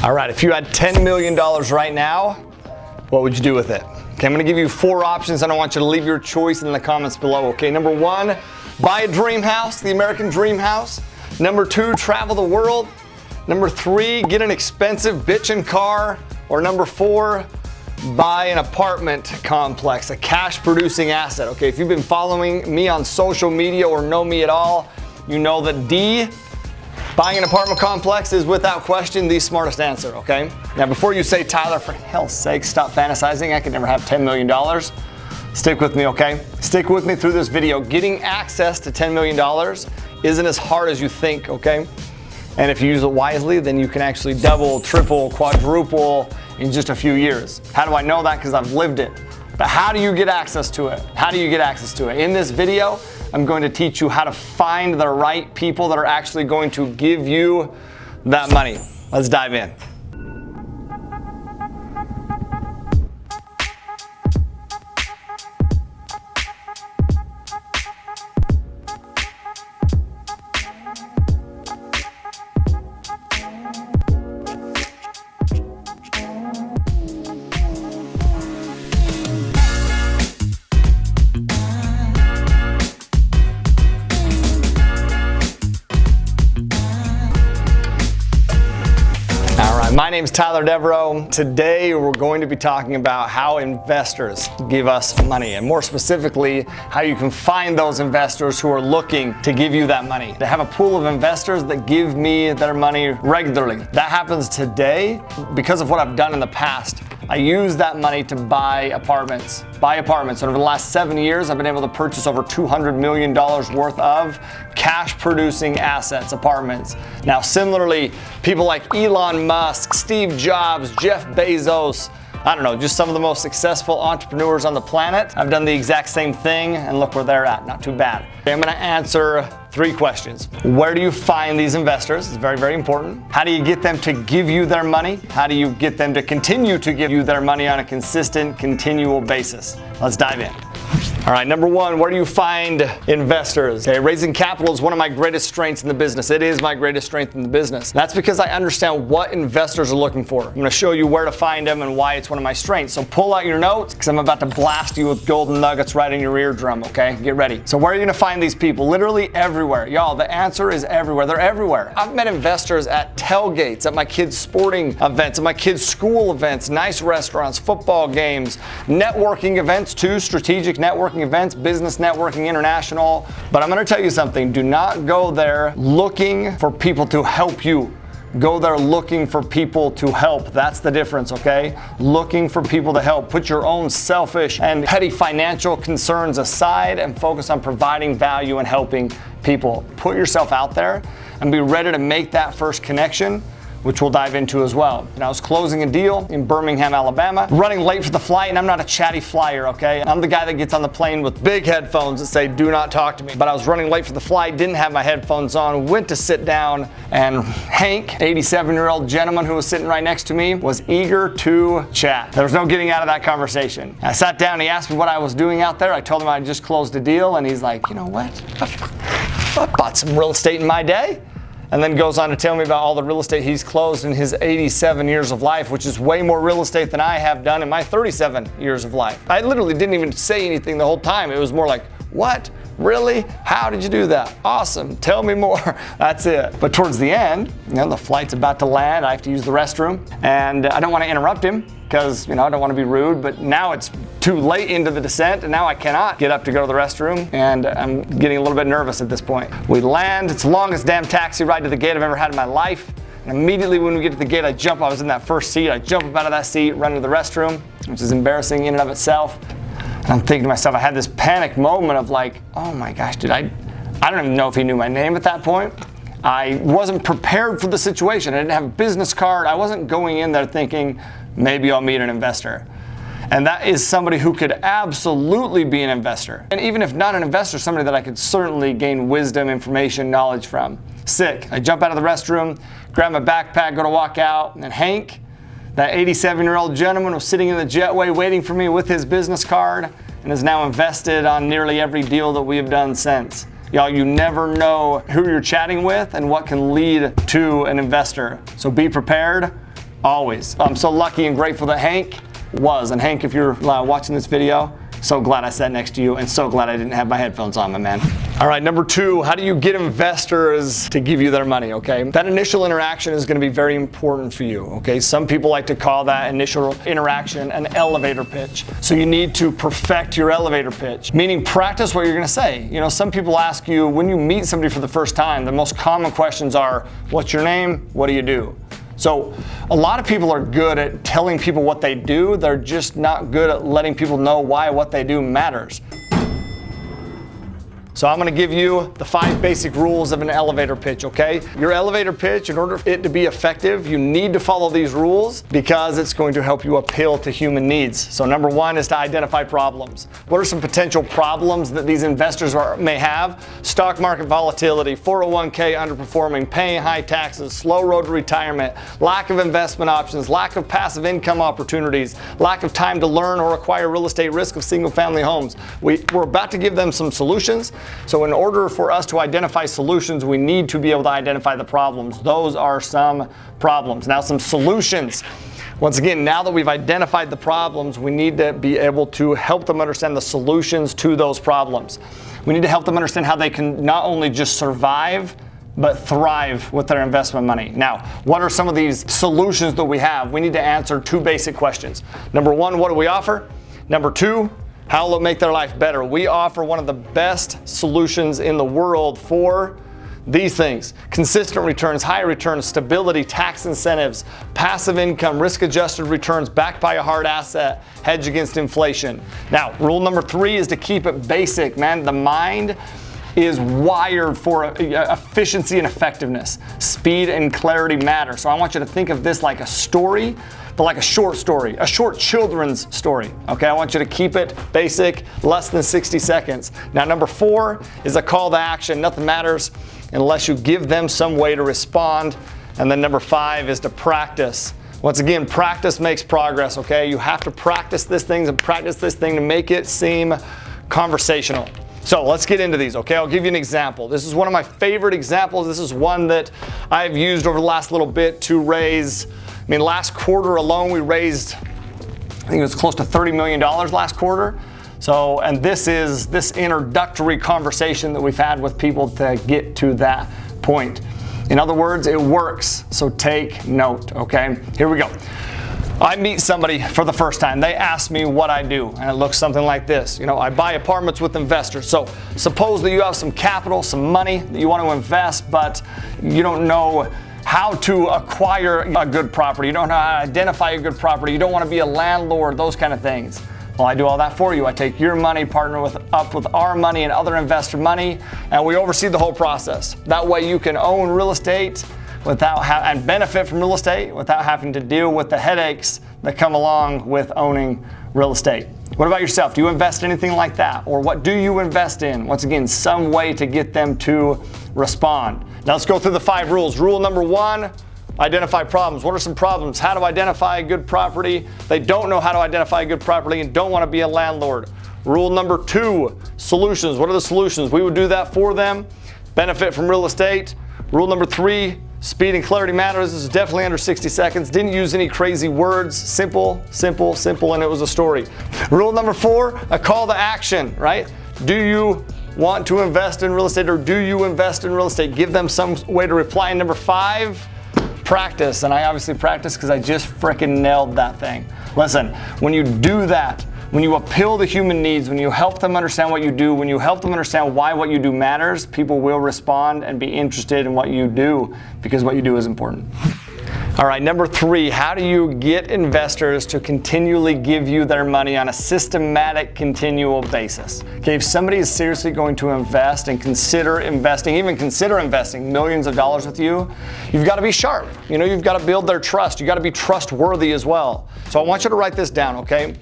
All right, if you had $10 million right now, what would you do with it? Okay, I'm gonna give you 4 options and I want you to leave your choice in the comments below, okay? Number 1, buy a dream house, the American dream house. Number 2, travel the world. Number 3, get an expensive bitchin' car. Or number 4, buy an apartment complex, a cash producing asset, okay? If you've been following me on social media or know me at all, you know that D, buying an apartment complex, is without question the smartest answer, okay? Now before you say, Tyler, for hell's sake, stop fantasizing, I could never have $10 million. Stick with me, okay? Stick with me through this video. Getting access to $10 million isn't as hard as you think, okay? And if you use it wisely, then you can actually double, triple, quadruple in just a few years. How do I know that? Because I've lived it. But how do you get access to it? How do you get access to it? In this video, I'm going to teach you how to find the right people that are actually going to give you that money. Let's dive in. My name is Tyler Devereaux. Today we're going to be talking about how investors give us money, and more specifically, how you can find those investors who are looking to give you that money. To have a pool of investors that give me their money regularly. That happens today because of what I've done in the past. I use that money to buy apartments. Over the last 7 years, I've been able to purchase over $200 million worth of cash producing assets, apartments. Now, similarly, people like Elon Musk, Steve Jobs, Jeff Bezos, I don't know, just some of the most successful entrepreneurs on the planet. I've done the exact same thing, and look where they're at, not too bad. Okay, I'm gonna answer 3 questions. Where do you find these investors? It's very, very important. How do you get them to give you their money? How do you get them to continue to give you their money on a consistent, continual basis? Let's dive in. All right, number 1, where do you find investors? Okay, raising capital is one of my greatest strengths in the business. It is my greatest strength in the business. That's because I understand what investors are looking for. I'm gonna show you where to find them and why it's one of my strengths. So pull out your notes, because I'm about to blast you with golden nuggets right in your eardrum, okay? Get ready. So where are you gonna find these people? Literally everywhere. Y'all, the answer is everywhere. They're everywhere. I've met investors at tailgates, at my kids' sporting events, at my kids' school events, nice restaurants, football games, networking events too, strategic networking events, business networking, international. But I'm going to tell you something. Do not go there looking for people to help you. Go there looking for people to help. That's the difference, okay? Looking for people to help. Put your own selfish and petty financial concerns aside and focus on providing value and helping people. Put yourself out there and be ready to make that first connection, which we'll dive into as well. And I was closing a deal in Birmingham, Alabama, running late for the flight, and I'm not a chatty flyer, okay? I'm the guy that gets on the plane with big headphones that say, do not talk to me. But I was running late for the flight, didn't have my headphones on, went to sit down, and Hank, 87-year-old gentleman who was sitting right next to me, was eager to chat. There was no getting out of that conversation. I sat down, he asked me what I was doing out there. I told him I just closed a deal, and he's like, you know what? I bought some real estate in my day. And then goes on to tell me about all the real estate he's closed in his 87 years of life, which is way more real estate than I have done in my 37 years of life. I literally didn't even say anything the whole time. It was more like, what? Really? How did you do that? Awesome. Tell me more. That's it. But towards the end, the flight's about to land. I have to use the restroom, and I don't want to interrupt him because, I don't want to be rude, but now it's too late into the descent, and now I cannot get up to go to the restroom, and I'm getting a little bit nervous at this point. We land. It's the longest damn taxi ride to the gate I've ever had in my life. And immediately when we get to the gate, I was in that first seat. I jump up out of that seat, run to the restroom, which is embarrassing in and of itself. And I'm thinking to myself, I had this panic moment of like, oh my gosh, dude, I don't even know if he knew my name at that point. I wasn't prepared for the situation. I didn't have a business card. I wasn't going in there thinking, maybe I'll meet an investor. And that is somebody who could absolutely be an investor. And even if not an investor, somebody that I could certainly gain wisdom, information, knowledge from. Sick. I jump out of the restroom, grab my backpack, go to walk out, and Hank, that 87-year-old gentleman, was sitting in the jetway waiting for me with his business card and is now invested on nearly every deal that we have done since. Y'all, you never know who you're chatting with and what can lead to an investor. So be prepared. always. I'm so lucky and grateful that Hank was. And Hank, if you're watching this video, so glad I sat next to you and so glad I didn't have my headphones on, my man. All right, number 2, how do you get investors to give you their money, okay? That initial interaction is gonna be very important for you, okay? Some people like to call that initial interaction an elevator pitch. So you need to perfect your elevator pitch, meaning practice what you're gonna say. You know, some people ask you, when you meet somebody for the first time, the most common questions are, what's your name? What do you do? So a lot of people are good at telling people what they do. They're just not good at letting people know why what they do matters. So I'm gonna give you the 5 basic rules of an elevator pitch, okay? Your elevator pitch, in order for it to be effective, you need to follow these rules because it's going to help you appeal to human needs. So number 1 is to identify problems. What are some potential problems that these investors may have? Stock market volatility, 401k underperforming, paying high taxes, slow road to retirement, lack of investment options, lack of passive income opportunities, lack of time to learn or acquire real estate, risk of single family homes. We're about to give them some solutions. So in order for us to identify solutions, we need to be able to identify the problems. Those are some problems. Now some solutions. Once again, now that we've identified the problems, we need to be able to help them understand the solutions to those problems. We need to help them understand how they can not only just survive, but thrive with their investment money. Now, what are some of these solutions that we have? We need to answer 2 basic questions. Number 1, what do we offer? Number 2, how will it make their life better? We offer one of the best solutions in the world for these things: consistent returns, high returns, stability, tax incentives, passive income, risk-adjusted returns backed by a hard asset, hedge against inflation. Now, rule number 3 is to keep it basic, man. The mind is wired for efficiency and effectiveness. Speed and clarity matter. So I want you to think of this like a story, but like a short story, a short children's story. Okay, I want you to keep it basic, less than 60 seconds. Now, number 4 is a call to action. Nothing matters unless you give them some way to respond. And then number 5 is to practice. Once again, practice makes progress, okay? You have to practice this thing to make it seem conversational. So let's get into these, okay? I'll give you an example. This is one of my favorite examples. This is one that I've used over the last little bit to raise, last quarter alone we raised, I think it was close to $30 million last quarter. So, and this is this introductory conversation that we've had with people to get to that point. In other words, it works, so take note, okay? Here we go. I meet somebody for the first time. They ask me what I do, and it looks something like this. You know, I buy apartments with investors. So suppose that you have some capital, some money that you want to invest, but you don't know how to acquire a good property. You don't know how to identify a good property. You don't want to be a landlord, those kind of things. Well, I do all that for you. I take your money, partner up with our money and other investor money, and we oversee the whole process. That way you can own real estate and benefit from real estate without having to deal with the headaches that come along with owning real estate. What about yourself? Do you invest in anything like that? Or what do you invest in? Once again, some way to get them to respond. Now let's go through the 5 rules. Rule number 1, identify problems. What are some problems? How to identify a good property. They don't know how to identify a good property and don't want to be a landlord. Rule number 2, solutions. What are the solutions? We would do that for them. Benefit from real estate. Rule number 3, speed and clarity matters. This is definitely under 60 seconds. Didn't use any crazy words. Simple, simple, simple, and it was a story. Rule number 4, a call to action, right? Do you want to invest in real estate or do you invest in real estate? Give them some way to reply. And number 5, practice. And I obviously practice because I just freaking nailed that thing. Listen, when you do that, when you appeal to human needs, when you help them understand what you do, when you help them understand why what you do matters, people will respond and be interested in what you do because what you do is important. All right, number 3, how do you get investors to continually give you their money on a systematic, continual basis? Okay, if somebody is seriously going to invest and consider investing millions of dollars with you, you've got to be sharp. You know, you've got to build their trust. You got to be trustworthy as well. So I want you to write this down, okay?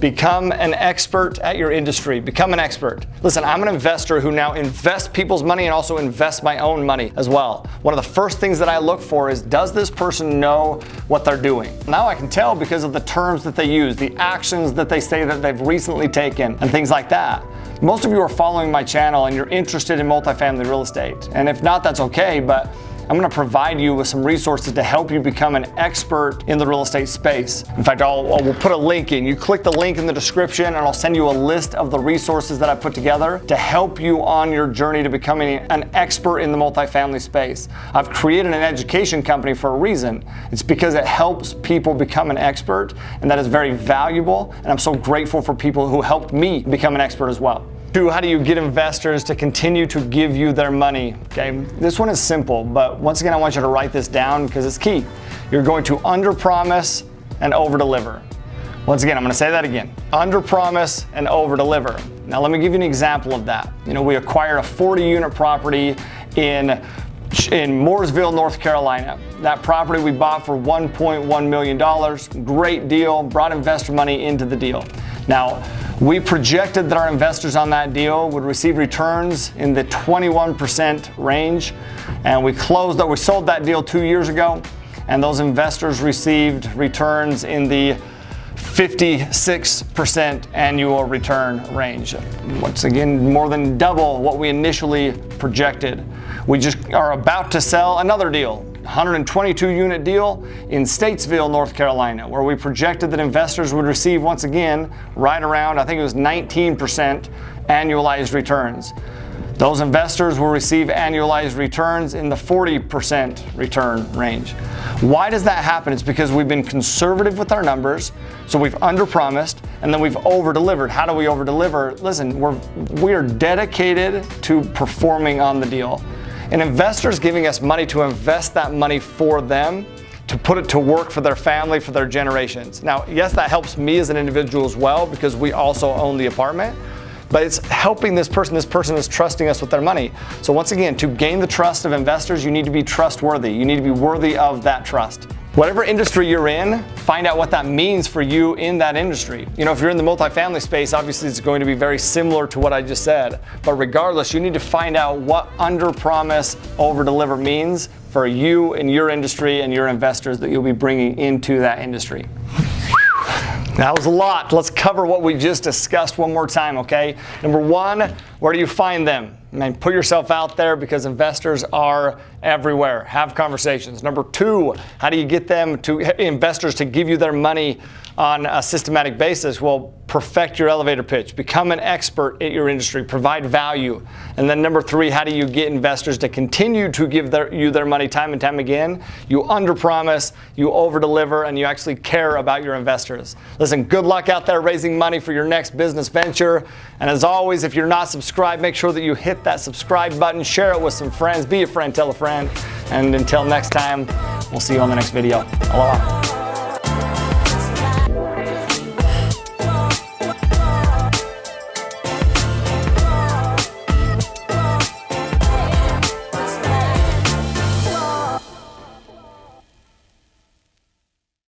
Become an expert at your industry. Become an expert. Listen, I'm an investor who now invests people's money and also invests my own money as well. One of the first things that I look for is, does this person know what they're doing? Now I can tell because of the terms that they use, the actions that they say that they've recently taken, and things like that. Most of you are following my channel and you're interested in multifamily real estate. And if not, that's okay, but I'm gonna provide you with some resources to help you become an expert in the real estate space. In fact, we'll put a link in. You click the link in the description and I'll send you a list of the resources that I put together to help you on your journey to becoming an expert in the multifamily space. I've created an education company for a reason. It's because it helps people become an expert, and that is very valuable, and I'm so grateful for people who helped me become an expert as well. 2, how do you get investors to continue to give you their money? Okay, this one is simple, but once again, I want you to write this down because it's key. You're going to underpromise and overdeliver. Once again, I'm going to say that again. Underpromise and overdeliver. Now, let me give you an example of that. We acquired a 40-unit property in Mooresville, North Carolina. That property we bought for $1.1 million. Great deal, brought investor money into the deal. Now, we projected that our investors on that deal would receive returns in the 21% range, and we sold that deal 2 years ago, and those investors received returns in the 56% annual return range. Once again, more than double what we initially projected. We just are about to sell another deal, 122-unit deal in Statesville, North Carolina, where we projected that investors would receive, once again, right around, I think it was 19% annualized returns. Those investors will receive annualized returns in the 40% return range. Why does that happen? It's because we've been conservative with our numbers, so we've underpromised, and then we've overdelivered. How do we overdeliver? Listen, we are dedicated to performing on the deal. An investor is giving us money to invest that money for them, to put it to work for their family, for their generations. Now, yes, that helps me as an individual as well because we also own the apartment, but it's helping this person. This person is trusting us with their money. So once again, to gain the trust of investors, you need to be trustworthy. You need to be worthy of that trust. Whatever industry you're in, find out what that means for you in that industry. If you're in the multifamily space, obviously it's going to be very similar to what I just said. But regardless, you need to find out what underpromise, overdeliver means for you and your industry and your investors that you'll be bringing into that industry. That was a lot. Let's cover what we just discussed one more time, okay? Number 1, where do you find them? Put yourself out there because investors are everywhere. Have conversations. Number 2, how do you get investors to give you their money on a systematic basis? Well, perfect your elevator pitch. Become an expert at your industry. Provide value. And then number 3, how do you get investors to continue to give you their money time and time again? You underpromise, you overdeliver, and you actually care about your investors. Listen, good luck out there raising money for your next business venture. And as always, if you're not subscribed, make sure that you hit that subscribe button, share it with some friends, be a friend, tell a friend. And until next time, we'll see you on the next video. Aloha.